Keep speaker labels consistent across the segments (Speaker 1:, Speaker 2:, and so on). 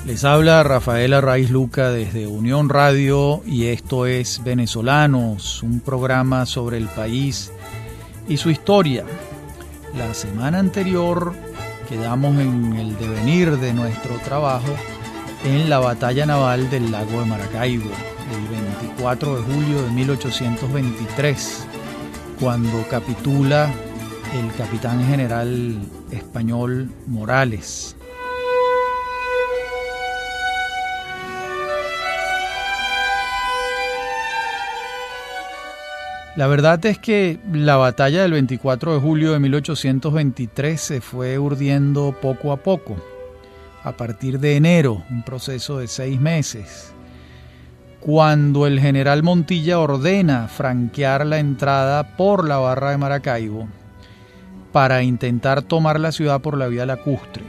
Speaker 1: Les habla Rafael Arraiz Luca desde Unión Radio y esto es Venezolanos, un programa sobre el país y su historia. La semana anterior quedamos en el devenir de nuestro trabajo en la batalla naval del lago de Maracaibo, el 24 de julio de 1823, cuando capitula el capitán general español Morales. La verdad es que la batalla del 24 de julio de 1823 se fue urdiendo poco a poco. A partir de enero, un proceso de 6 meses, cuando el general Montilla ordena franquear la entrada por la barra de Maracaibo para intentar tomar la ciudad por la vía lacustre.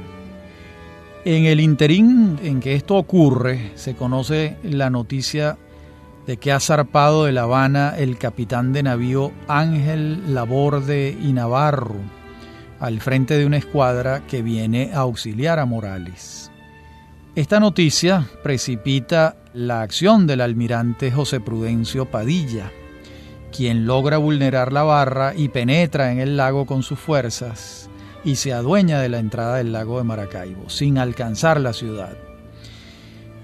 Speaker 1: En el interín en que esto ocurre, se conoce la noticia de que ha zarpado de La Habana el capitán de navío Ángel Laborde y Navarro, al frente de una escuadra que viene a auxiliar a Morales. Esta noticia precipita la acción del almirante José Prudencio Padilla, quien logra vulnerar la barra y penetra en el lago con sus fuerzas y se adueña de la entrada del lago de Maracaibo, sin alcanzar la ciudad.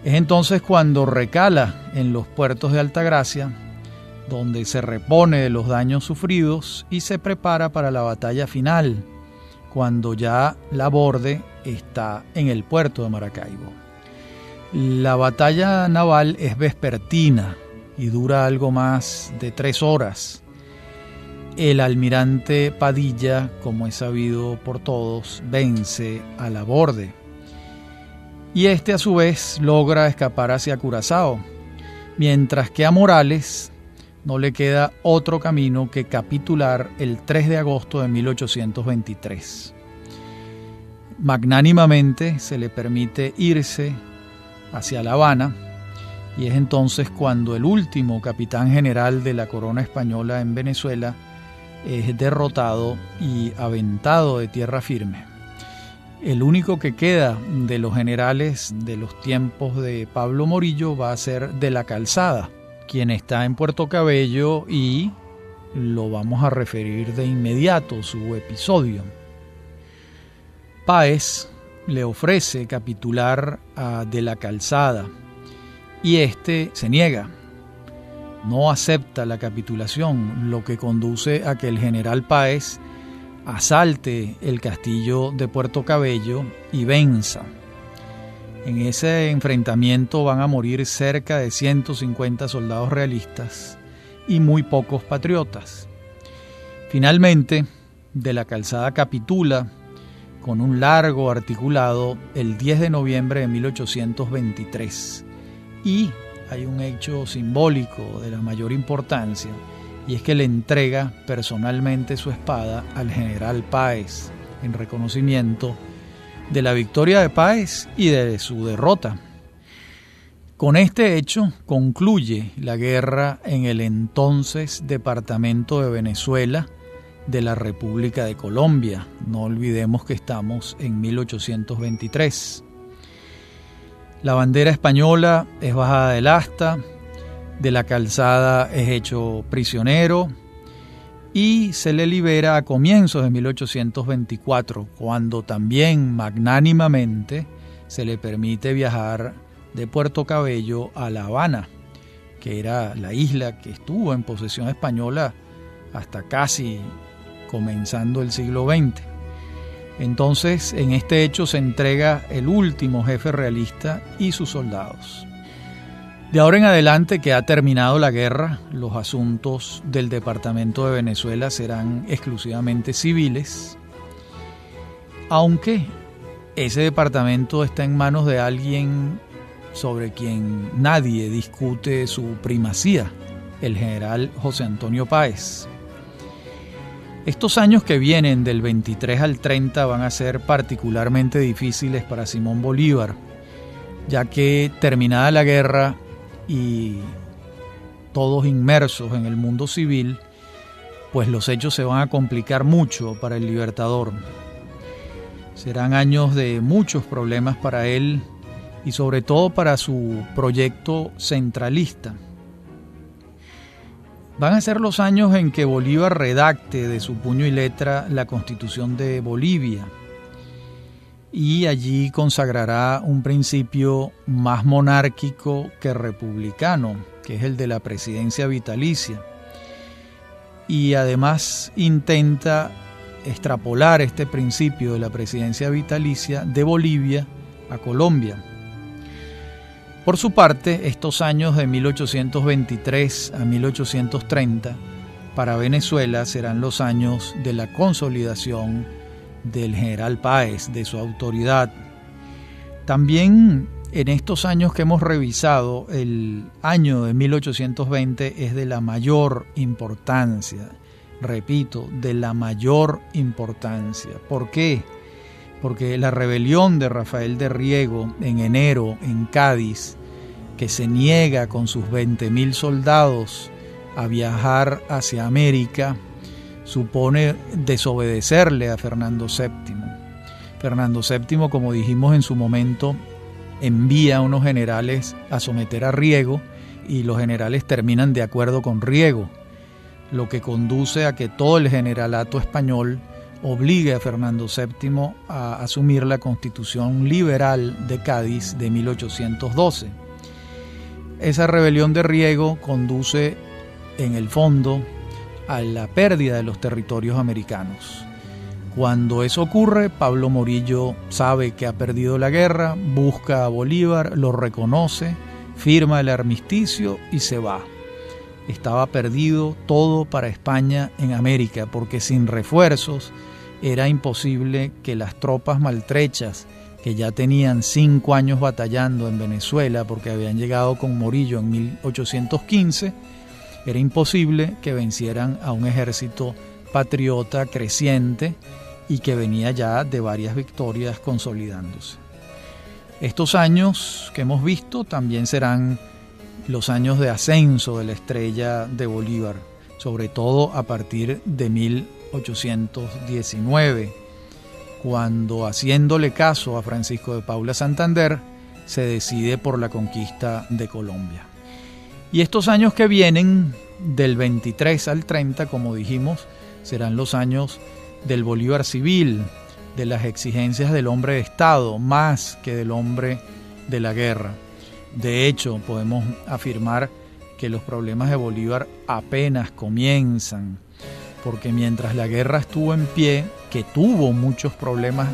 Speaker 1: Es entonces cuando recala en los puertos de Altagracia, donde se repone de los daños sufridos y se prepara para la batalla final, cuando ya Laborde está en el puerto de Maracaibo. La batalla naval es vespertina y dura algo más de 3 horas. El almirante Padilla, como es sabido por todos, vence a Laborde. Y este a su vez logra escapar hacia Curazao, mientras que a Morales no le queda otro camino que capitular el 3 de agosto de 1823. Magnánimamente se le permite irse hacia La Habana y es entonces cuando el último capitán general de la corona española en Venezuela es derrotado y aventado de tierra firme. El único que queda de los generales de los tiempos de Pablo Morillo va a ser De la Calzada, quien está en Puerto Cabello y lo vamos a referir de inmediato, su episodio. Páez le ofrece capitular a De la Calzada y este se niega. No acepta la capitulación, lo que conduce a que el general Páez asalte el castillo de Puerto Cabello y venza. En ese enfrentamiento van a morir cerca de 150 soldados realistas y muy pocos patriotas. Finalmente, De la Calzada capitula con un largo articulado el 10 de noviembre de 1823 y hay un hecho simbólico de la mayor importancia, y es que le entrega personalmente su espada al general Páez en reconocimiento de la victoria de Páez y de su derrota. Con este hecho concluye la guerra en el entonces departamento de Venezuela de la República de Colombia. No olvidemos que estamos en 1823. La bandera española es bajada del asta, De la Calzada es hecho prisionero y se le libera a comienzos de 1824, cuando también magnánimamente se le permite viajar de Puerto Cabello a La Habana, que era la isla que estuvo en posesión española hasta casi comenzando el siglo XX. Entonces, en este hecho se entrega el último jefe realista y sus soldados. De ahora en adelante que ha terminado la guerra, los asuntos del departamento de Venezuela serán exclusivamente civiles, aunque ese departamento está en manos de alguien sobre quien nadie discute su primacía, el general José Antonio Páez. Estos años que vienen del 23 al 30 van a ser particularmente difíciles para Simón Bolívar, ya que terminada la guerra y todos inmersos en el mundo civil, pues los hechos se van a complicar mucho para el Libertador. Serán años de muchos problemas para él y sobre todo para su proyecto centralista. Van a ser los años en que Bolívar redacte de su puño y letra la Constitución de Bolivia, y allí consagrará un principio más monárquico que republicano, que es el de la presidencia vitalicia. Y además intenta extrapolar este principio de la presidencia vitalicia de Bolivia a Colombia. Por su parte, estos años de 1823 a 1830 para Venezuela serán los años de la consolidación del general Páez, de su autoridad. También en estos años que hemos revisado, el año de 1820 es de la mayor importancia, repito, de la mayor importancia. ¿Por qué? Porque la rebelión de Rafael de Riego en enero en Cádiz, que se niega con sus 20.000 soldados a viajar hacia América, supone desobedecerle a Fernando VII. Fernando VII, como dijimos en su momento, envía a unos generales a someter a Riego y los generales terminan de acuerdo con Riego, lo que conduce a que todo el generalato español obligue a Fernando VII a asumir la Constitución Liberal de Cádiz de 1812. Esa rebelión de Riego conduce en el fondo a la pérdida de los territorios americanos. Cuando eso ocurre, Pablo Morillo sabe que ha perdido la guerra, busca a Bolívar, lo reconoce, firma el armisticio y se va. Estaba perdido todo para España en América, porque sin refuerzos era imposible que las tropas maltrechas, que ya tenían 5 años batallando en Venezuela porque habían llegado con Morillo en 1815, era imposible que vencieran a un ejército patriota creciente y que venía ya de varias victorias consolidándose. Estos años que hemos visto también serán los años de ascenso de la estrella de Bolívar, sobre todo a partir de 1819, cuando, haciéndole caso a Francisco de Paula Santander, se decide por la conquista de Colombia. Y estos años que vienen, del 23 al 30, como dijimos, serán los años del Bolívar civil, de las exigencias del hombre de Estado, más que del hombre de la guerra. De hecho, podemos afirmar que los problemas de Bolívar apenas comienzan, porque mientras la guerra estuvo en pie, que tuvo muchos problemas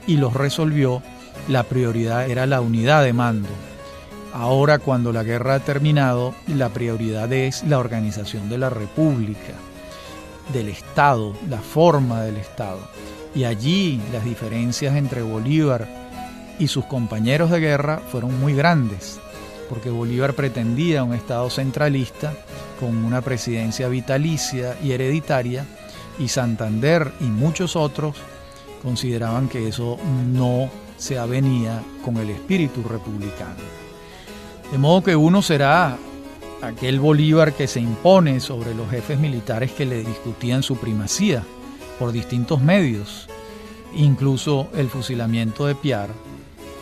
Speaker 1: y los resolvió, la prioridad era la unidad de mando. Ahora, cuando la guerra ha terminado, la prioridad es la organización de la República, del Estado, la forma del Estado. Y allí las diferencias entre Bolívar y sus compañeros de guerra fueron muy grandes, porque Bolívar pretendía un Estado centralista con una presidencia vitalicia y hereditaria, y Santander y muchos otros consideraban que eso no se avenía con el espíritu republicano. De modo que uno será aquel Bolívar que se impone sobre los jefes militares que le discutían su primacía por distintos medios, incluso el fusilamiento de Piar,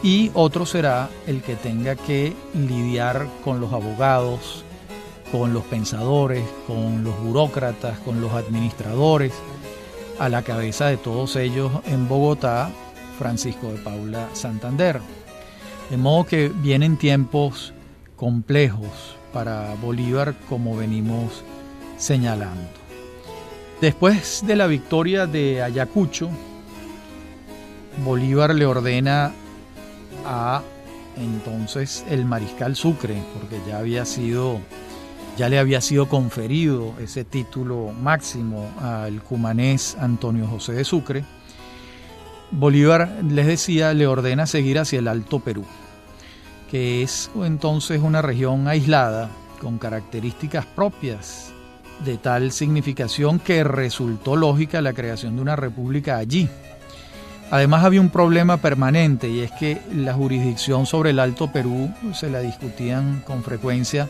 Speaker 1: y otro será el que tenga que lidiar con los abogados, con los pensadores, con los burócratas, con los administradores, a la cabeza de todos ellos en Bogotá, Francisco de Paula Santander. De modo que vienen tiempos complejos para Bolívar, como venimos señalando. Después de la victoria de Ayacucho, Bolívar le ordena a entonces el mariscal Sucre, porque ya le había sido conferido ese título máximo al cumanés Antonio José de Sucre. Bolívar, les decía, le ordena seguir hacia el Alto Perú, que es entonces una región aislada con características propias, de tal significación que resultó lógica la creación de una república allí. Además había un problema permanente, y es que la jurisdicción sobre el Alto Perú se la discutían con frecuencia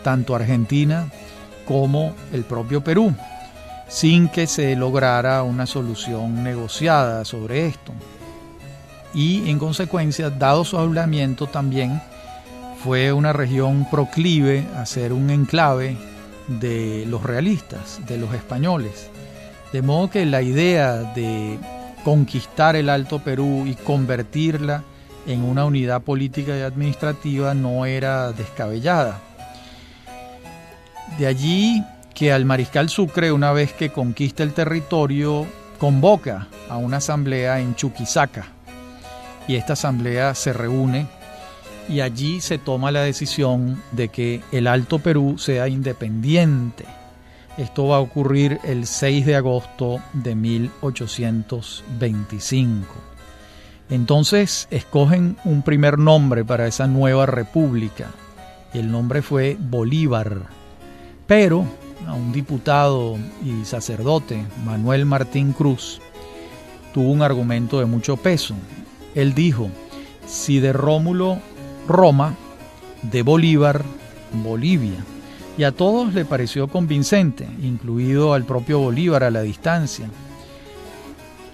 Speaker 1: tanto Argentina como el propio Perú, sin que se lograra una solución negociada sobre esto. y en consecuencia, dado su aislamiento también, fue una región proclive a ser un enclave de los realistas, de los españoles. De modo que la idea de conquistar el Alto Perú y convertirla en una unidad política y administrativa no era descabellada. De allí que al mariscal Sucre, una vez que conquista el territorio, convoca a una asamblea en Chuquisaca, y esta asamblea se reúne y allí se toma la decisión de que el Alto Perú sea independiente. Esto va a ocurrir el 6 de agosto de 1825. Entonces escogen un primer nombre para esa nueva república. El nombre fue Bolívar, pero a un diputado y sacerdote, Manuel Martín Cruz, tuvo un argumento de mucho peso. Él dijo: si de Rómulo, Roma; de Bolívar, Bolivia. Y a todos le pareció convincente, incluido al propio Bolívar a la distancia,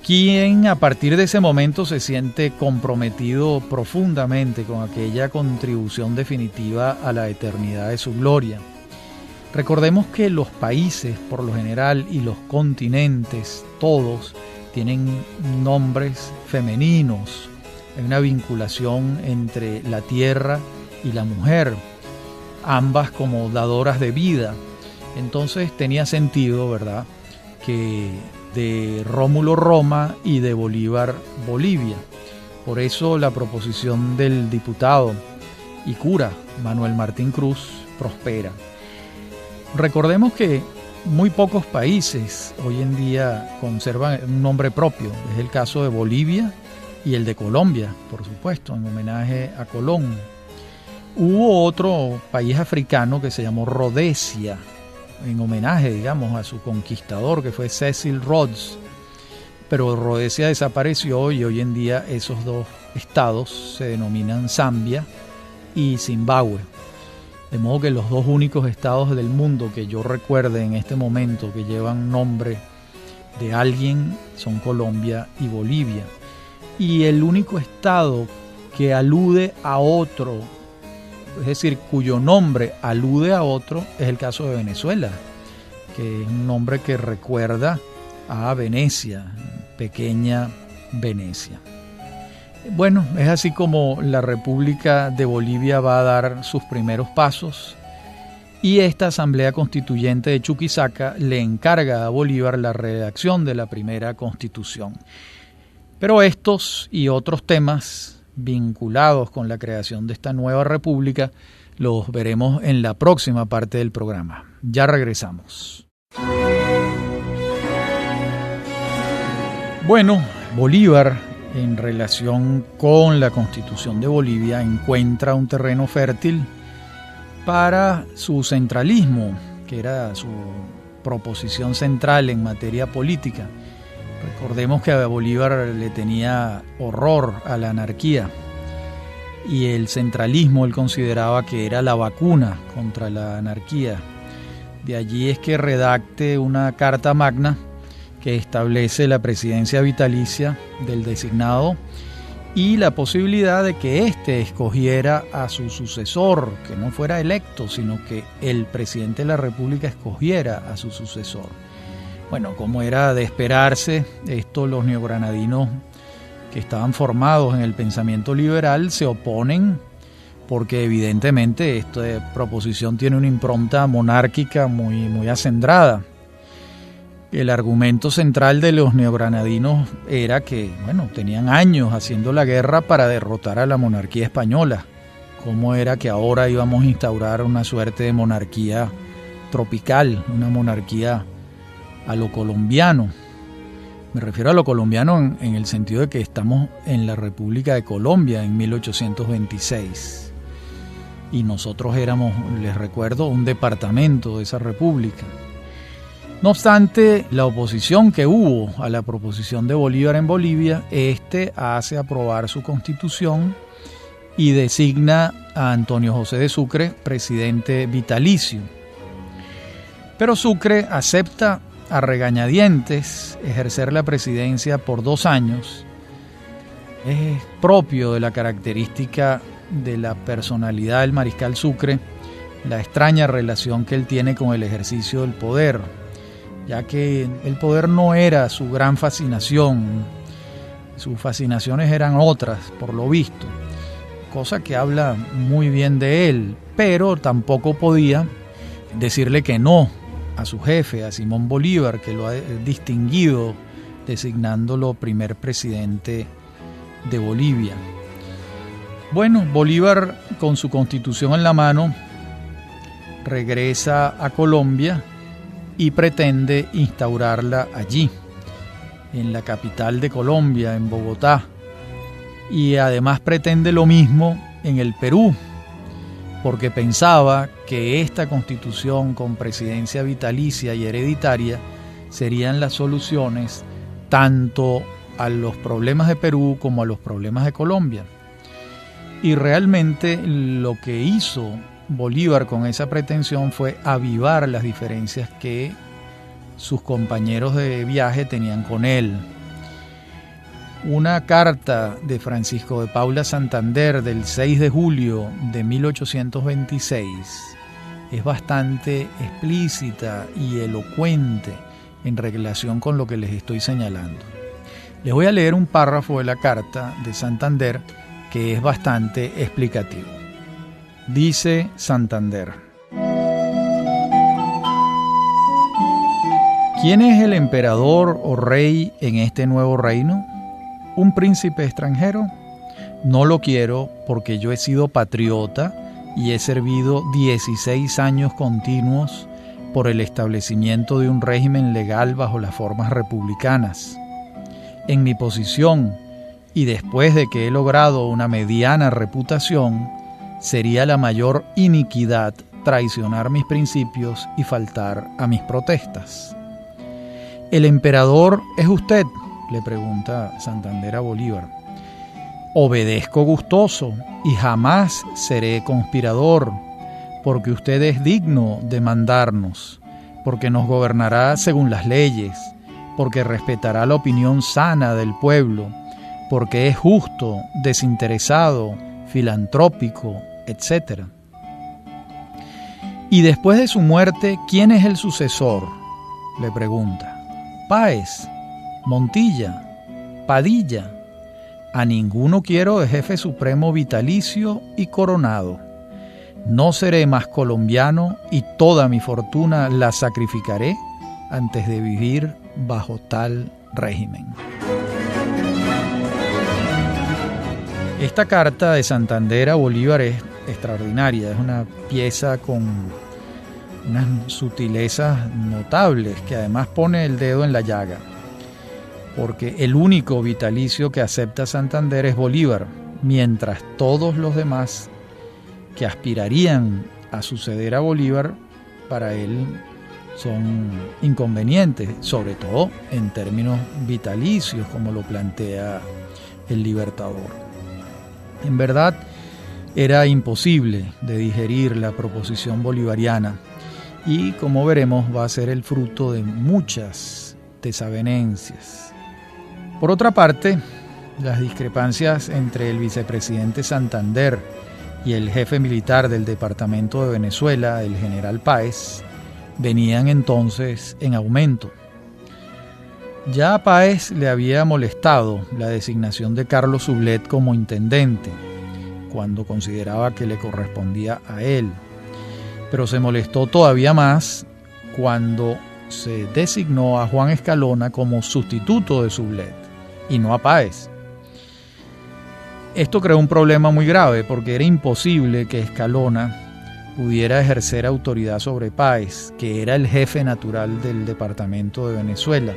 Speaker 1: quien a partir de ese momento se siente comprometido profundamente con aquella contribución definitiva a la eternidad de su gloria. Recordemos que los países, por lo general, y los continentes, todos, tienen nombres femeninos. Hay una vinculación entre la tierra y la mujer, ambas como dadoras de vida. Entonces tenía sentido, ¿verdad?, que de Rómulo, Roma, y de Bolívar, Bolivia. Por eso la proposición del diputado y cura Manuel Martín Cruz prospera. Recordemos que muy pocos países hoy en día conservan un nombre propio. Es el caso de Bolivia y el de Colombia, por supuesto, en homenaje a Colón. Hubo otro país africano que se llamó Rhodesia, en homenaje, digamos, a su conquistador, que fue Cecil Rhodes. Pero Rhodesia desapareció y hoy en día esos dos estados se denominan Zambia y Zimbabue. De modo que los dos únicos estados del mundo que yo recuerde en este momento que llevan nombre de alguien son Colombia y Bolivia. Y el único estado que alude a otro, es decir, cuyo nombre alude a otro, es el caso de Venezuela, que es un nombre que recuerda a Venecia, pequeña Venecia. Bueno, es así como la República de Bolivia va a dar sus primeros pasos, y esta Asamblea Constituyente de Chuquisaca le encarga a Bolívar la redacción de la primera Constitución. Pero estos y otros temas vinculados con la creación de esta nueva república los veremos en la próxima parte del programa. Ya regresamos. Bueno, Bolívar, en relación con la Constitución de Bolivia, encuentra un terreno fértil para su centralismo, que era su proposición central en materia política. Recordemos que a Bolívar le tenía horror a la anarquía, y el centralismo él consideraba que era la vacuna contra la anarquía. De allí es que redacte una carta magna que establece la presidencia vitalicia del designado y la posibilidad de que éste escogiera a su sucesor, que no fuera electo, sino que el presidente de la República escogiera a su sucesor. Bueno, como era de esperarse, esto los neogranadinos que estaban formados en el pensamiento liberal se oponen, porque evidentemente esta proposición tiene una impronta monárquica muy acendrada. El argumento central de los neogranadinos era que, bueno, tenían años haciendo la guerra para derrotar a la monarquía española. ¿Cómo era que ahora íbamos a instaurar una suerte de monarquía tropical, una monarquía a lo colombiano? Me refiero a lo colombiano en el sentido de que estamos en la República de Colombia en 1826. Y nosotros éramos, les recuerdo, un departamento de esa república. No obstante, la oposición que hubo a la proposición de Bolívar en Bolivia, hace aprobar su constitución y designa a Antonio José de Sucre presidente vitalicio. Pero Sucre acepta a regañadientes ejercer la presidencia por 2 años, Es propio de la característica de la personalidad del mariscal Sucre la extraña relación que él tiene con el ejercicio del poder, ya que el poder no era su gran fascinación, sus fascinaciones eran otras, por lo visto, cosa que habla muy bien de él, pero tampoco podía decirle que no a su jefe, a Simón Bolívar, que lo ha distinguido designándolo primer presidente de Bolivia. Bueno, Bolívar, con su constitución en la mano, regresa a Colombia y pretende instaurarla allí, en la capital de Colombia, en Bogotá, y además pretende lo mismo en el Perú, porque pensaba que esta constitución con presidencia vitalicia y hereditaria serían las soluciones tanto a los problemas de Perú como a los problemas de Colombia. Y realmente lo que hizo Bolívar con esa pretensión fue avivar las diferencias que sus compañeros de viaje tenían con él. Una carta de Francisco de Paula Santander del 6 de julio de 1826 es bastante explícita y elocuente en relación con lo que les estoy señalando. Les voy a leer un párrafo de la carta de Santander que es bastante explicativo. Dice Santander: ¿quién es el emperador o rey en este nuevo reino? ¿Un príncipe extranjero? No lo quiero porque yo he sido patriota y he servido 16 años continuos por el establecimiento de un régimen legal bajo las formas republicanas. En mi posición, y después de que he logrado una mediana reputación, sería la mayor iniquidad traicionar mis principios y faltar a mis protestas. ¿El emperador es usted?, le pregunta Santander a Bolívar. Obedezco gustoso y jamás seré conspirador, porque usted es digno de mandarnos, porque nos gobernará según las leyes, porque respetará la opinión sana del pueblo, porque es justo, desinteresado, filantrópico, etc. Y después de su muerte, ¿quién es el sucesor?, le pregunta. Páez, Montilla, Padilla. A ninguno quiero de jefe supremo vitalicio y coronado. No seré más colombiano y toda mi fortuna la sacrificaré antes de vivir bajo tal régimen. Esta carta de Santander a Bolívar es extraordinaria, es una pieza con unas sutilezas notables que además pone el dedo en la llaga, porque el único vitalicio que acepta Santander es Bolívar, mientras todos los demás que aspirarían a suceder a Bolívar, para él son inconvenientes, sobre todo en términos vitalicios, como lo plantea el Libertador. En verdad, era imposible de digerir la proposición bolivariana y, como veremos, va a ser el fruto de muchas desavenencias. Por otra parte, las discrepancias entre el vicepresidente Santander y el jefe militar del departamento de Venezuela, el general Páez, venían entonces en aumento. Ya a Páez le había molestado la designación de Carlos Sublet como intendente, cuando consideraba que le correspondía a él, pero se molestó todavía más cuando se designó a Juan Escalona como sustituto de Sublet, y no a Páez. Esto creó un problema muy grave, porque era imposible que Escalona pudiera ejercer autoridad sobre Páez, que era el jefe natural del departamento de Venezuela.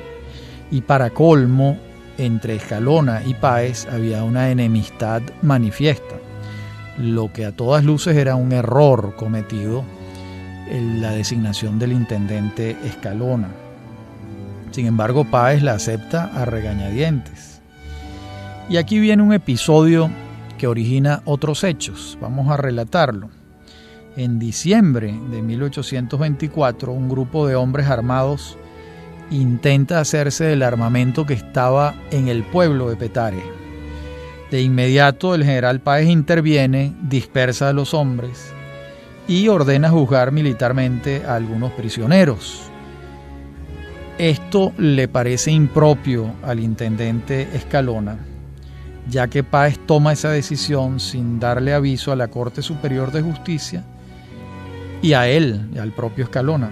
Speaker 1: Y para colmo, entre Escalona y Páez había una enemistad manifiesta, lo que a todas luces era un error cometido en la designación del intendente Escalona. Sin embargo, Páez la acepta a regañadientes. Y aquí viene un episodio que origina otros hechos. Vamos a relatarlo. En diciembre de 1824, un grupo de hombres armados intenta hacerse del armamento que estaba en el pueblo de Petare. De inmediato el general Páez interviene, dispersa a los hombres y ordena juzgar militarmente a algunos prisioneros. Esto le parece impropio al intendente Escalona, ya que Páez toma esa decisión sin darle aviso a la Corte Superior de Justicia y a él, y al propio Escalona.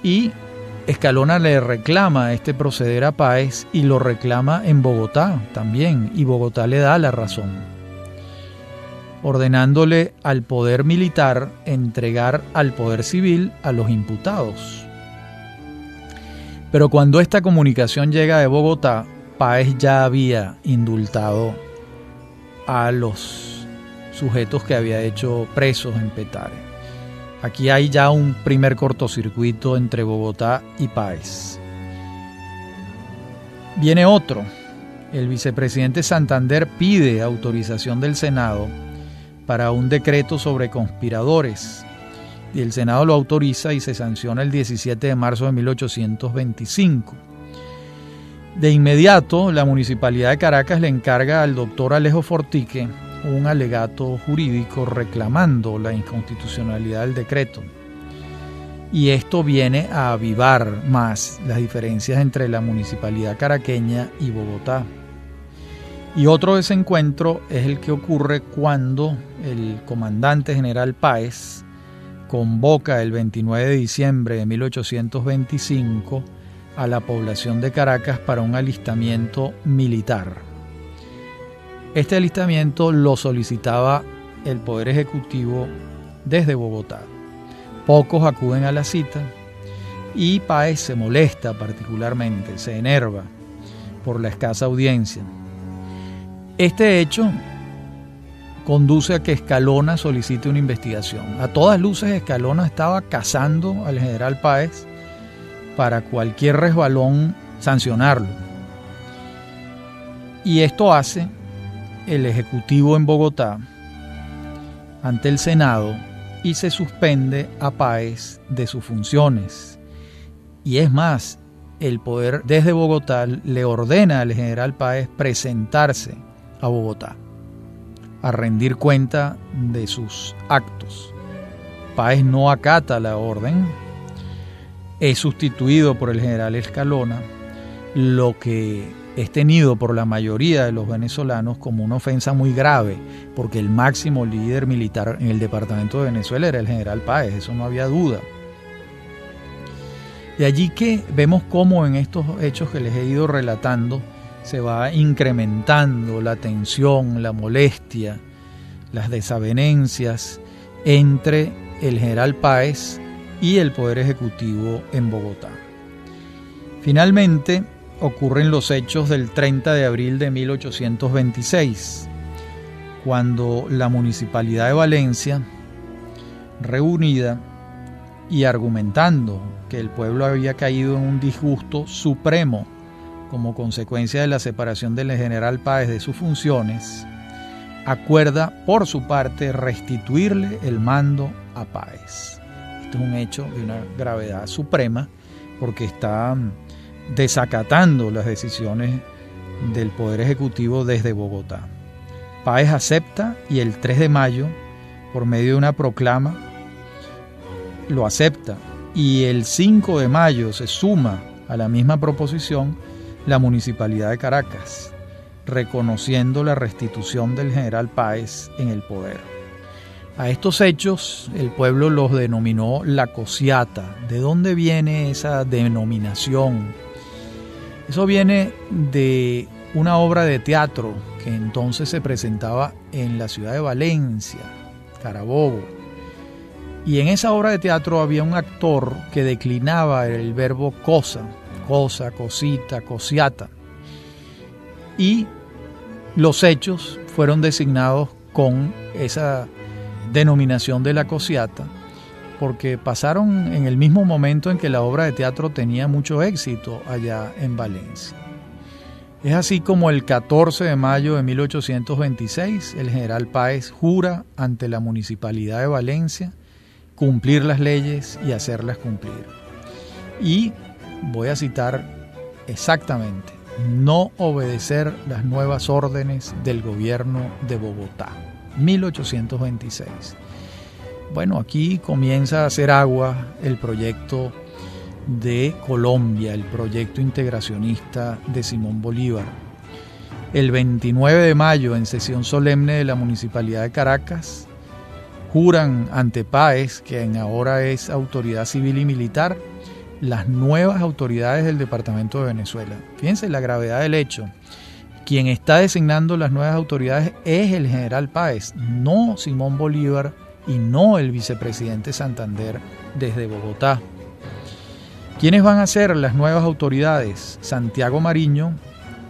Speaker 1: Y Escalona le reclama este proceder a Páez y lo reclama en Bogotá también, y Bogotá le da la razón, ordenándole al poder militar entregar al poder civil a los imputados. Pero cuando esta comunicación llega de Bogotá, Páez ya había indultado a los sujetos que había hecho presos en Petare. Aquí hay ya un primer cortocircuito entre Bogotá y Páez. Viene otro. El vicepresidente Santander pide autorización del Senado para un decreto sobre conspiradores. Y el Senado lo autoriza y se sanciona el 17 de marzo de 1825. De inmediato, la Municipalidad de Caracas le encarga al doctor Alejo Fortique un alegato jurídico reclamando la inconstitucionalidad del decreto. Y esto viene a avivar más las diferencias entre la municipalidad caraqueña y Bogotá. Y otro desencuentro es el que ocurre cuando el comandante general Páez convoca el 29 de diciembre de 1825 a la población de Caracas para un alistamiento militar. Este alistamiento lo solicitaba el Poder Ejecutivo desde Bogotá. Pocos acuden a la cita y Páez se molesta particularmente, se enerva por la escasa audiencia. Este hecho conduce a que Escalona solicite una investigación. A todas luces Escalona estaba cazando al general Páez para cualquier resbalón sancionarlo. Y esto hace el Ejecutivo en Bogotá ante el Senado y se suspende a Páez de sus funciones. Y es más, el poder desde Bogotá le ordena al general Páez presentarse a Bogotá a rendir cuenta de sus actos. Páez no acata la orden, es sustituido por el general Escalona, lo que es tenido por la mayoría de los venezolanos como una ofensa muy grave, porque el máximo líder militar en el departamento de Venezuela era el general Páez, eso no había duda. De allí que vemos cómo en estos hechos que les he ido relatando se va incrementando la tensión, la molestia, las desavenencias entre el general Páez y el Poder Ejecutivo en Bogotá. Finalmente ocurren los hechos del 30 de abril de 1826, cuando la Municipalidad de Valencia, reunida y argumentando que el pueblo había caído en un disgusto supremo como consecuencia de la separación del general Páez de sus funciones, acuerda por su parte restituirle el mando a Páez. Esto es un hecho de una gravedad suprema porque está desacatando las decisiones del Poder Ejecutivo desde Bogotá. Páez acepta y el 3 de mayo, por medio de una proclama, lo acepta. Y el 5 de mayo se suma a la misma proposición la Municipalidad de Caracas, reconociendo la restitución del general Páez en el poder. A estos hechos el pueblo los denominó la cociata. ¿De dónde viene esa denominación? Eso viene de una obra de teatro que entonces se presentaba en la ciudad de Valencia, Carabobo. Y en esa obra de teatro había un actor que declinaba el verbo cosa, cosita, cociata. Y los hechos fueron designados con esa denominación de la cociata, porque pasaron en el mismo momento en que la obra de teatro tenía mucho éxito allá en Valencia. Es así como el 14 de mayo de 1826 el general Páez jura ante la Municipalidad de Valencia cumplir las leyes y hacerlas cumplir. Y voy a citar exactamente no obedecer las nuevas órdenes del gobierno de Bogotá. 1826. Bueno, aquí comienza a hacer agua el proyecto de Colombia, el proyecto integracionista de Simón Bolívar. El 29 de mayo, en sesión solemne de la Municipalidad de Caracas, juran ante Páez, quien ahora es autoridad civil y militar, las nuevas autoridades del Departamento de Venezuela. Fíjense la gravedad del hecho. Quien está designando las nuevas autoridades es el general Páez, no Simón Bolívar y no el vicepresidente Santander desde Bogotá. ¿Quiénes van a ser las nuevas autoridades? Santiago Mariño,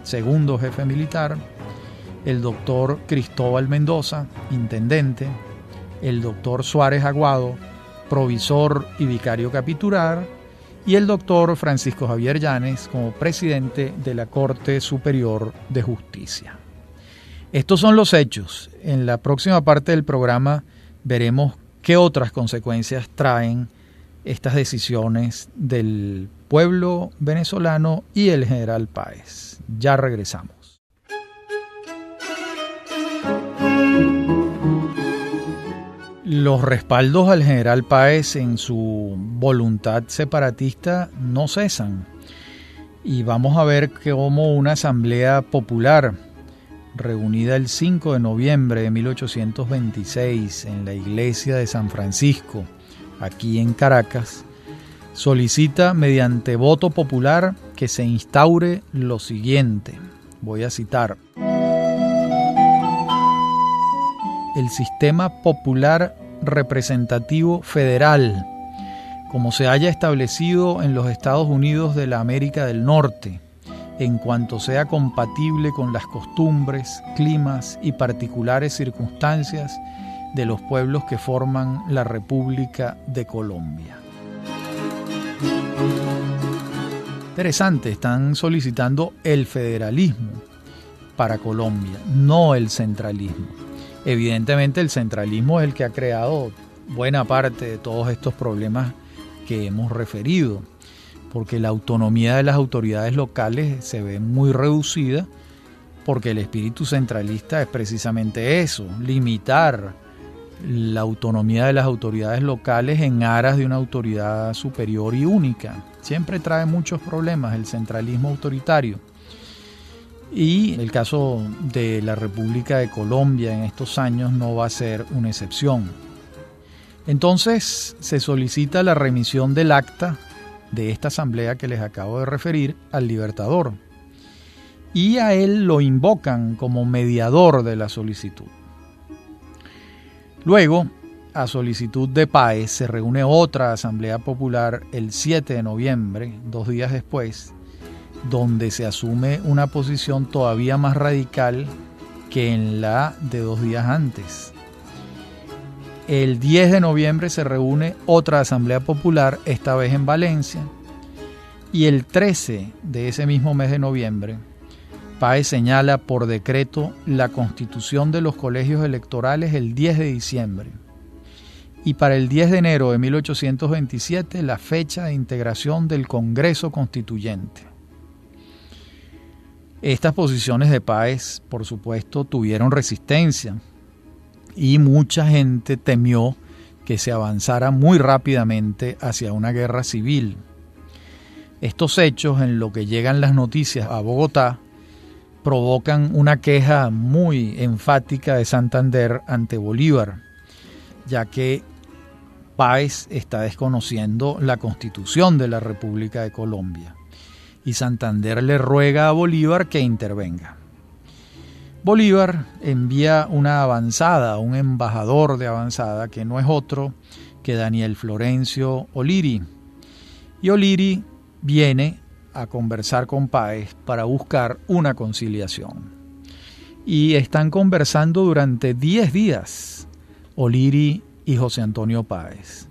Speaker 1: segundo jefe militar, el doctor Cristóbal Mendoza, intendente, el doctor Suárez Aguado, provisor y vicario capitular, y el doctor Francisco Javier Llanes como presidente de la Corte Superior de Justicia. Estos son los hechos. En la próxima parte del programa veremos qué otras consecuencias traen estas decisiones del pueblo venezolano y el general Páez. Ya regresamos. Los respaldos al general Páez en su voluntad separatista no cesan. Y vamos a ver cómo una asamblea popular reunida el 5 de noviembre de 1826 en la iglesia de San Francisco, aquí en Caracas, solicita mediante voto popular que se instaure lo siguiente. Voy a citar: el sistema popular representativo federal, como se haya establecido en los Estados Unidos de la América del Norte, en cuanto sea compatible con las costumbres, climas y particulares circunstancias de los pueblos que forman la República de Colombia. Interesante, están solicitando el federalismo para Colombia, no el centralismo. Evidentemente el centralismo es el que ha creado buena parte de todos estos problemas que hemos referido, porque la autonomía de las autoridades locales se ve muy reducida, porque el espíritu centralista es precisamente eso, limitar la autonomía de las autoridades locales en aras de una autoridad superior y única. Siempre trae muchos problemas el centralismo autoritario. Y el caso de la República de Colombia en estos años no va a ser una excepción. Entonces se solicita la remisión del acta de esta asamblea que les acabo de referir al Libertador, y a él lo invocan como mediador de la solicitud. Luego, a solicitud de Páez, se reúne otra asamblea popular el 7 de noviembre, 2 días después, donde se asume una posición todavía más radical que en la de 2 días antes. El 10 de noviembre se reúne otra asamblea popular, esta vez en Valencia, y el 13 de ese mismo mes de noviembre, Páez señala por decreto la constitución de los colegios electorales el 10 de diciembre, y para el 10 de enero de 1827 la fecha de integración del Congreso Constituyente. Estas posiciones de Páez, por supuesto, tuvieron resistencia y mucha gente temió que se avanzara muy rápidamente hacia una guerra civil. Estos hechos, en lo que llegan las noticias a Bogotá, provocan una queja muy enfática de Santander ante Bolívar, ya que Páez está desconociendo la Constitución de la República de Colombia. Y Santander le ruega a Bolívar que intervenga. Bolívar envía una avanzada, un embajador de avanzada, que no es otro que Daniel Florencio O'Leary. Y O'Leary viene a conversar con Páez para buscar una conciliación. Y están conversando durante 10 días, O'Leary y José Antonio Páez.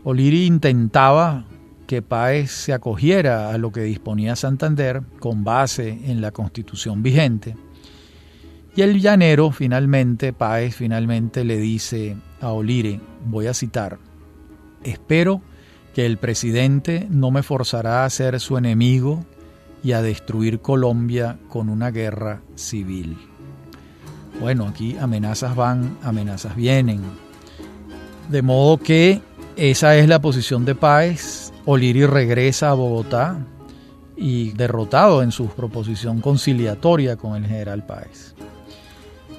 Speaker 1: O'Leary intentaba que Páez se acogiera a lo que disponía Santander con base en la Constitución vigente. Y el llanero Páez finalmente le dice a O'Leary, voy a citar: espero que el presidente no me forzará a ser su enemigo y a destruir Colombia con una guerra civil. Bueno, aquí amenazas van, amenazas vienen. De modo que esa es la posición de Páez. O'Leary regresa a Bogotá y derrotado en su proposición conciliatoria con el general Páez.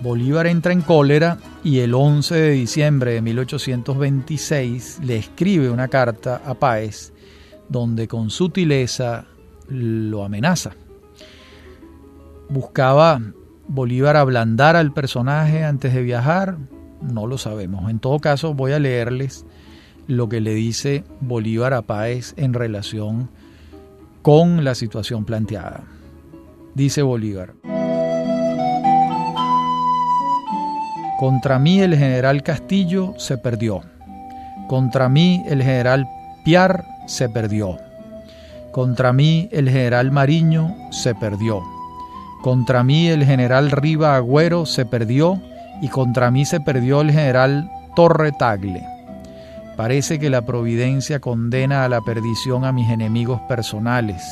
Speaker 1: Bolívar entra en cólera y el 11 de diciembre de 1826 le escribe una carta a Páez donde con sutileza lo amenaza. ¿Buscaba Bolívar ablandar al personaje antes de viajar? No lo sabemos. En todo caso, voy a leerles lo que le dice Bolívar a Páez en relación con la situación planteada. Dice Bolívar: contra mí el general Castillo se perdió. Contra mí el general Piar se perdió. Contra mí el general Mariño se perdió. Contra mí el general Riva Agüero se perdió y contra mí se perdió el general Torre Tagle. Parece que la providencia condena a la perdición a mis enemigos personales,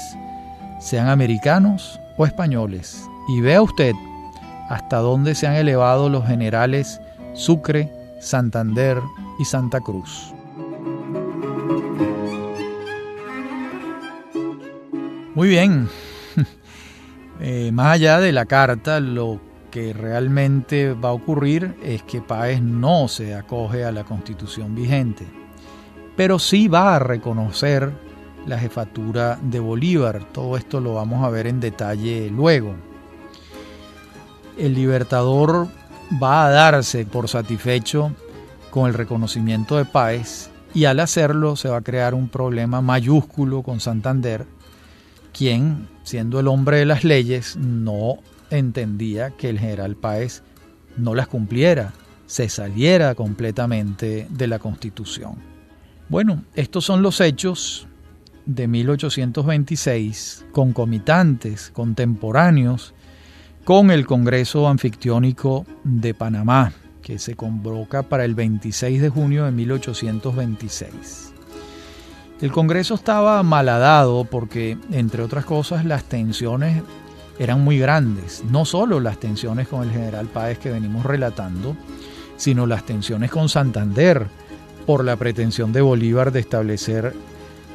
Speaker 1: sean americanos o españoles. Y vea usted hasta dónde se han elevado los generales Sucre, Santander y Santa Cruz. Muy bien. Más allá de la carta, lo que realmente va a ocurrir es que Páez no se acoge a la Constitución vigente, pero sí va a reconocer la jefatura de Bolívar. Todo esto lo vamos a ver en detalle luego. El Libertador va a darse por satisfecho con el reconocimiento de Páez y al hacerlo se va a crear un problema mayúsculo con Santander, quien, siendo el hombre de las leyes, no entendía que el general Páez no las cumpliera, se saliera completamente de la Constitución. Bueno, estos son los hechos de 1826, concomitantes, contemporáneos, con el Congreso Anfictiónico de Panamá, que se convoca para el 26 de junio de 1826. El Congreso estaba malhadado porque, entre otras cosas, las tensiones eran muy grandes. No solo las tensiones con el general Páez que venimos relatando, sino las tensiones con Santander por la pretensión de Bolívar de establecer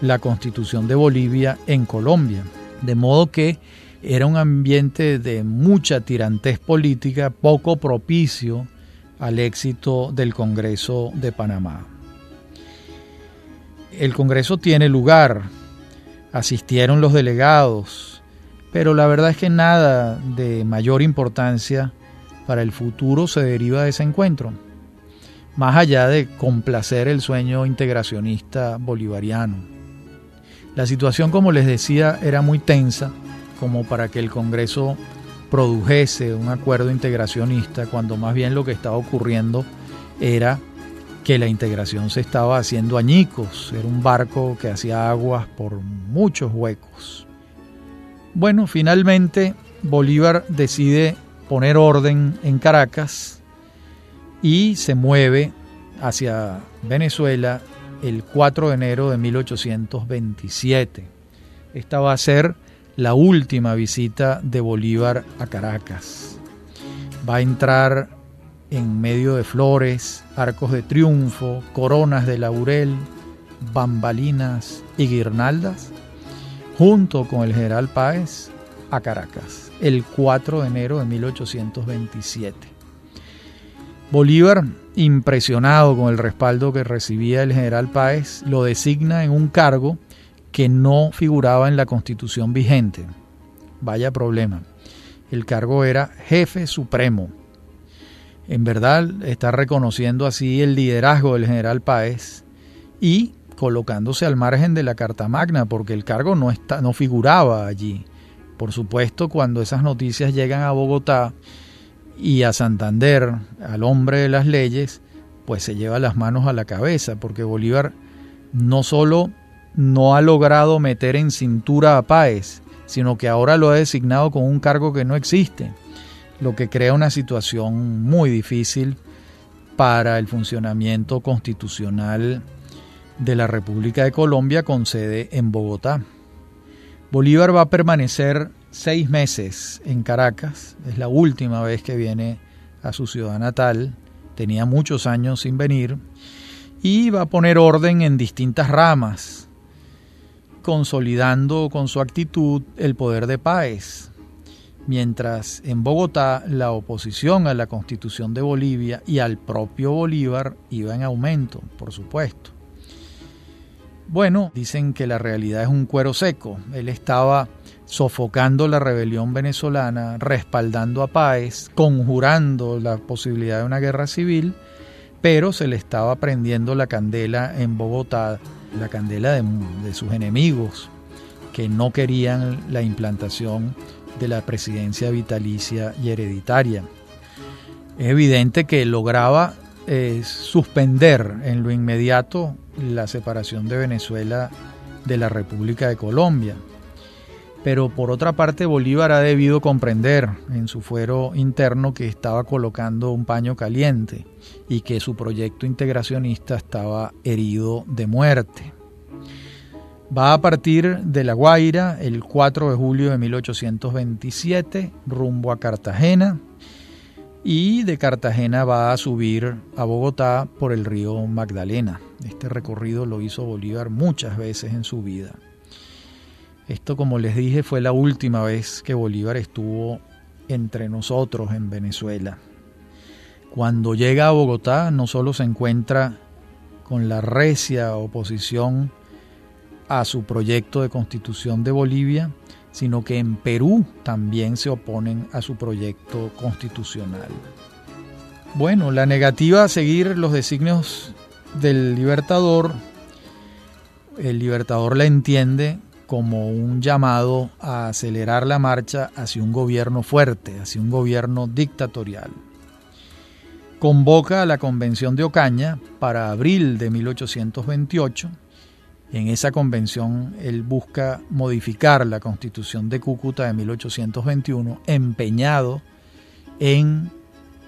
Speaker 1: la Constitución de Bolivia en Colombia. De modo que era un ambiente de mucha tirantez política, poco propicio al éxito del Congreso de Panamá. El Congreso tiene lugar, asistieron los delegados, pero la verdad es que nada de mayor importancia para el futuro se deriva de ese encuentro, más allá de complacer el sueño integracionista bolivariano. La situación, como les decía, era muy tensa como para que el Congreso produjese un acuerdo integracionista, cuando más bien lo que estaba ocurriendo era que la integración se estaba haciendo añicos, era un barco que hacía aguas por muchos huecos. Bueno, finalmente Bolívar decide poner orden en Caracas y se mueve hacia Venezuela el 4 de enero de 1827. Esta va a ser la última visita de Bolívar a Caracas. Va a entrar en medio de flores, arcos de triunfo, coronas de laurel, bambalinas y guirnaldas, junto con el general Páez, a Caracas, el 4 de enero de 1827. Bolívar, impresionado con el respaldo que recibía el general Páez, lo designa en un cargo que no figuraba en la Constitución vigente. Vaya problema. El cargo era jefe supremo. En verdad está reconociendo así el liderazgo del general Páez y colocándose al margen de la Carta Magna, porque el cargo no figuraba allí. Por supuesto, cuando esas noticias llegan a Bogotá y a Santander, al hombre de las leyes, pues se lleva las manos a la cabeza, porque Bolívar no solo no ha logrado meter en cintura a Páez, sino que ahora lo ha designado con un cargo que no existe, lo que crea una situación muy difícil para el funcionamiento constitucional de la República de Colombia con sede en Bogotá. Bolívar va a permanecer 6 meses en Caracas, es la última vez que viene a su ciudad natal, tenía muchos años sin venir, y va a poner orden en distintas ramas, consolidando con su actitud el poder de Páez, mientras en Bogotá la oposición a la Constitución de Bolivia y al propio Bolívar iba en aumento, por supuesto. Bueno, dicen que la realidad es un cuero seco. Él estaba sofocando la rebelión venezolana, respaldando a Páez, conjurando la posibilidad de una guerra civil, pero se le estaba prendiendo la candela en Bogotá, la candela de sus enemigos, que no querían la implantación de la presidencia vitalicia y hereditaria. Es evidente que lograba suspender en lo inmediato la separación de Venezuela de la República de Colombia. Pero por otra parte, Bolívar ha debido comprender en su fuero interno que estaba colocando un paño caliente y que su proyecto integracionista estaba herido de muerte. Va a partir de La Guaira el 4 de julio de 1827 rumbo a Cartagena, y de Cartagena va a subir a Bogotá por el río Magdalena. Este recorrido lo hizo Bolívar muchas veces en su vida. Esto, como les dije, fue la última vez que Bolívar estuvo entre nosotros en Venezuela. Cuando llega a Bogotá, no solo se encuentra con la recia oposición a su proyecto de constitución de Bolivia, sino que en Perú también se oponen a su proyecto constitucional. Bueno, la negativa a seguir los designios del Libertador, el Libertador la entiende como un llamado a acelerar la marcha hacia un gobierno fuerte, hacia un gobierno dictatorial. Convoca a la Convención de Ocaña para abril de 1828. En esa convención él busca modificar la Constitución de Cúcuta de 1821, empeñado en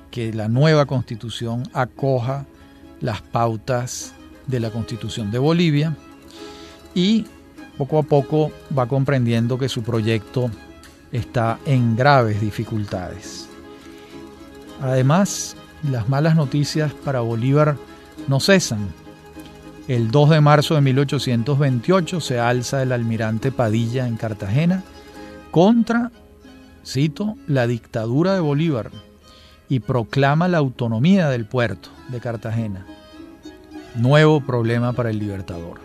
Speaker 1: que la nueva Constitución acoja las pautas de la Constitución de Bolivia, y poco a poco va comprendiendo que su proyecto está en graves dificultades. Además, las malas noticias para Bolívar no cesan. El 2 de marzo de 1828 se alza el almirante Padilla en Cartagena contra, cito, la dictadura de Bolívar, y proclama la autonomía del puerto de Cartagena. Nuevo problema para el Libertador.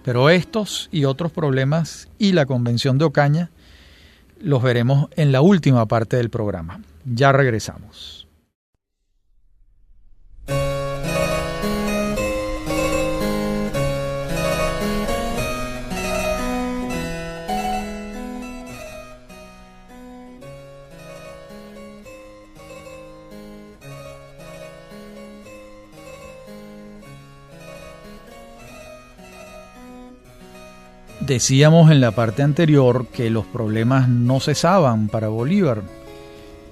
Speaker 1: Pero estos y otros problemas y la Convención de Ocaña los veremos en la última parte del programa. Ya regresamos. Decíamos en la parte anterior que los problemas no cesaban para Bolívar,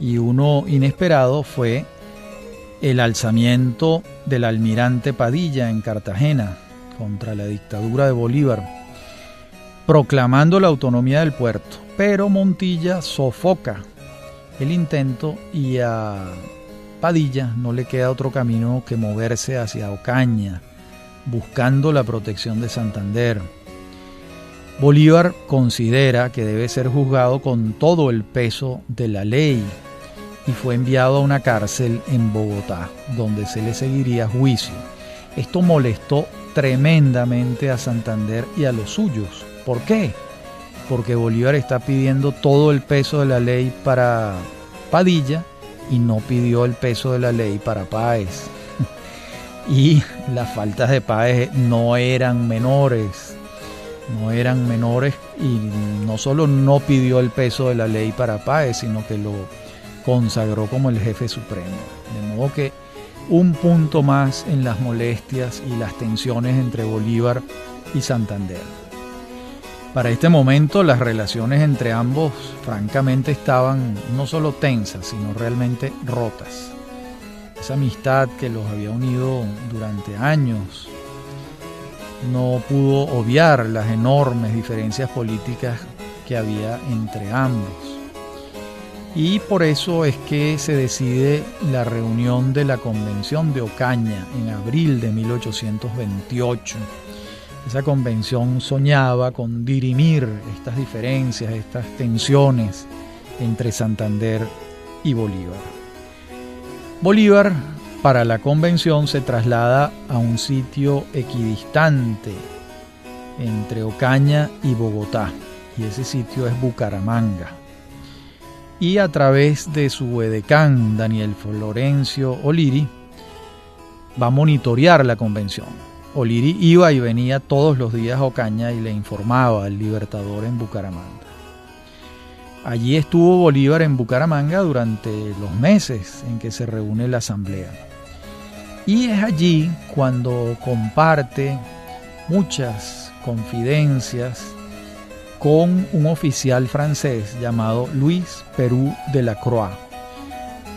Speaker 1: y uno inesperado fue el alzamiento del almirante Padilla en Cartagena contra la dictadura de Bolívar, proclamando la autonomía del puerto. Pero Montilla sofoca el intento y a Padilla no le queda otro camino que moverse hacia Ocaña, buscando la protección de Santander. Bolívar considera que debe ser juzgado con todo el peso de la ley y fue enviado a una cárcel en Bogotá, donde se le seguiría juicio. Esto molestó tremendamente a Santander y a los suyos. ¿Por qué? Porque Bolívar está pidiendo todo el peso de la ley para Padilla y no pidió el peso de la ley para Páez. Y las faltas de Páez no eran menores. Y no solo no pidió el peso de la ley para Páez, sino que lo consagró como el jefe supremo. De modo que un punto más en las molestias y las tensiones entre Bolívar y Santander. Para este momento las relaciones entre ambos francamente estaban no solo tensas, sino realmente rotas. Esa amistad que los había unido durante años no pudo obviar las enormes diferencias políticas que había entre ambos. Y por eso es que se decide la reunión de la Convención de Ocaña en abril de 1828. Esa convención soñaba con dirimir estas diferencias, estas tensiones entre Santander y Bolívar. Bolívar, para la convención, se traslada a un sitio equidistante entre Ocaña y Bogotá, y ese sitio es Bucaramanga. Y a través de su edecán, Daniel Florencio O'Leary, va a monitorear la convención. O'Leary iba y venía todos los días a Ocaña y le informaba al Libertador en Bucaramanga. Allí estuvo Bolívar en Bucaramanga durante los meses en que se reúne la asamblea. Y es allí cuando comparte muchas confidencias con un oficial francés llamado Louis Peroux de la Croix.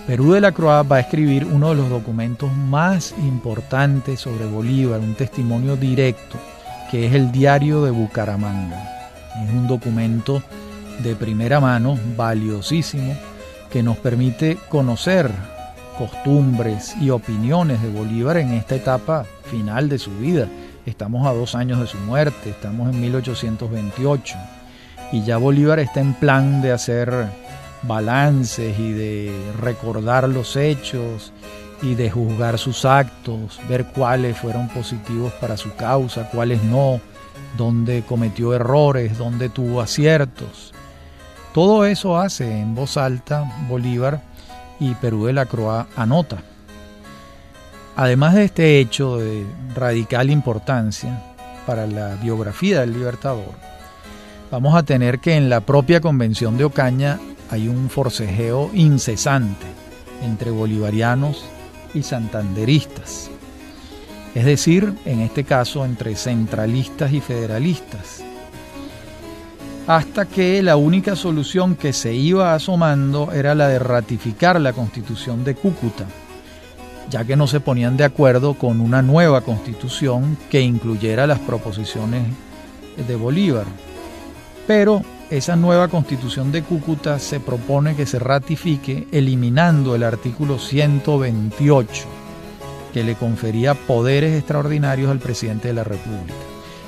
Speaker 1: Peroux de la Croix va a escribir uno de los documentos más importantes sobre Bolívar, un testimonio directo, que es el Diario de Bucaramanga. Es un documento de primera mano, valiosísimo, que nos permite conocer costumbres y opiniones de Bolívar en esta etapa final de su vida. Estamos a 2 años de su muerte, estamos en 1828 y ya Bolívar está en plan de hacer balances y de recordar los hechos y de juzgar sus actos, ver cuáles fueron positivos para su causa, cuáles no, dónde cometió errores, dónde tuvo aciertos. Todo eso hace en voz alta Bolívar y Peroux de la Croix anota. Además de este hecho de radical importancia para la biografía del Libertador, vamos a tener que en la propia Convención de Ocaña hay un forcejeo incesante entre bolivarianos y santanderistas. Es decir, en este caso entre centralistas y federalistas. Hasta que la única solución que se iba asomando era la de ratificar la Constitución de Cúcuta, ya que no se ponían de acuerdo con una nueva constitución que incluyera las proposiciones de Bolívar. Pero esa nueva constitución de Cúcuta se propone que se ratifique eliminando el artículo 128, que le confería poderes extraordinarios al presidente de la República.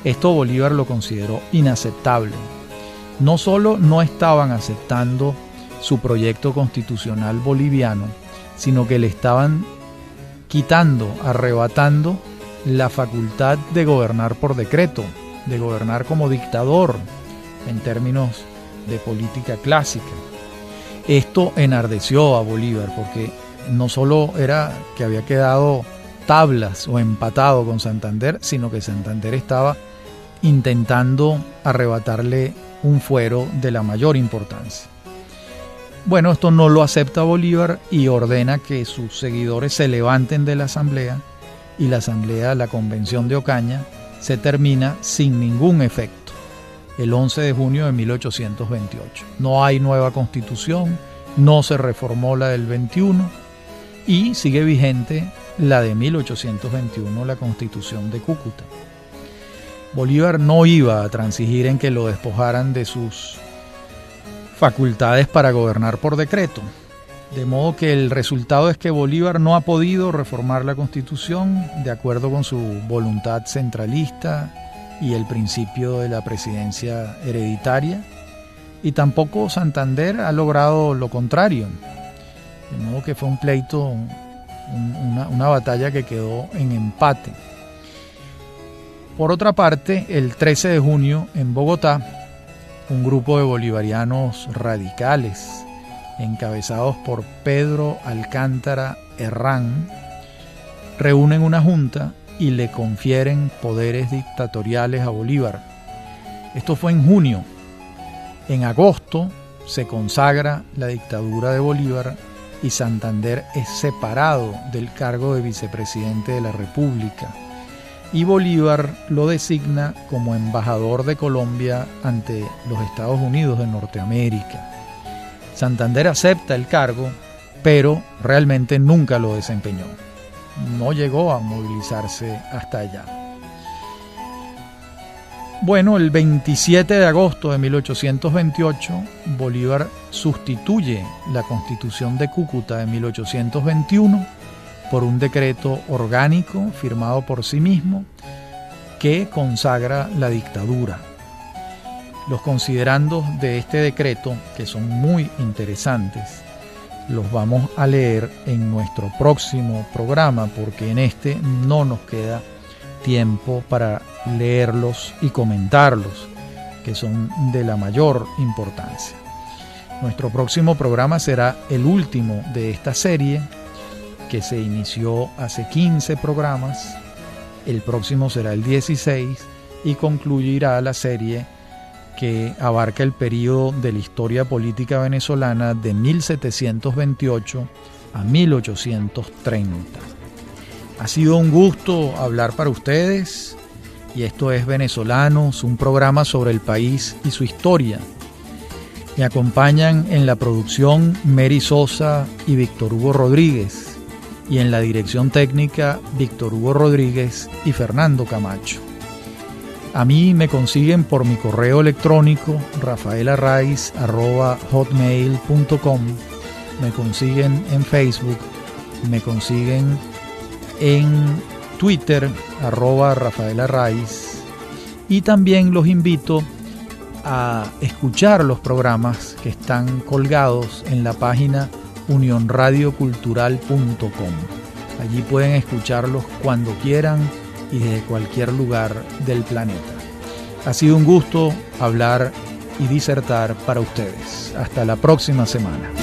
Speaker 1: Esto Bolívar lo consideró inaceptable. No solo no estaban aceptando su proyecto constitucional boliviano, sino que le estaban quitando, arrebatando la facultad de gobernar por decreto, de gobernar como dictador en términos de política clásica. Esto enardeció a Bolívar porque no solo era que había quedado tablas o empatado con Santander, sino que Santander estaba intentando arrebatarle un fuero de la mayor importancia. Bueno, esto no lo acepta Bolívar y ordena que sus seguidores se levanten de la asamblea y la convención de Ocaña, se termina sin ningún efecto el 11 de junio de 1828. No hay nueva constitución, no se reformó la del 21 y sigue vigente la de 1821, la Constitución de Cúcuta. Bolívar no iba a transigir en que lo despojaran de sus facultades para gobernar por decreto. De modo que el resultado es que Bolívar no ha podido reformar la Constitución de acuerdo con su voluntad centralista y el principio de la presidencia hereditaria, y tampoco Santander ha logrado lo contrario. De modo que fue un pleito, una batalla que quedó en empate. Por otra parte, el 13 de junio en Bogotá, un grupo de bolivarianos radicales, encabezados por Pedro Alcántara Herrán, reúnen una junta y le confieren poderes dictatoriales a Bolívar. Esto fue en junio. En agosto se consagra la dictadura de Bolívar y Santander es separado del cargo de vicepresidente de la República. Y Bolívar lo designa como embajador de Colombia ante los Estados Unidos de Norteamérica. Santander acepta el cargo, pero realmente nunca lo desempeñó. No llegó a movilizarse hasta allá. Bueno, el 27 de agosto de 1828, Bolívar sustituye la Constitución de Cúcuta de 1821 por un decreto orgánico firmado por sí mismo que consagra la dictadura. Los considerandos de este decreto, que son muy interesantes, los vamos a leer en nuestro próximo programa, porque en este no nos queda tiempo para leerlos y comentarlos, que son de la mayor importancia. Nuestro próximo programa será el último de esta serie, que se inició hace 15 programas. El próximo será el 16 y concluirá la serie que abarca el periodo de la historia política venezolana de 1728 a 1830. Ha sido un gusto hablar para ustedes, y esto es Venezolanos, un programa sobre el país y su historia. Me acompañan en la producción Mary Sosa y Víctor Hugo Rodríguez, y en la dirección técnica Víctor Hugo Rodríguez y Fernando Camacho. A mí me consiguen por mi correo electrónico rafaelarraiz@hotmail.com, me consiguen en Facebook, me consiguen en Twitter @rafaelarraiz, y también los invito a escuchar los programas que están colgados en la página unionradiocultural.com. Allí pueden escucharlos cuando quieran y desde cualquier lugar del planeta. Ha sido un gusto hablar y disertar para ustedes. Hasta la próxima semana.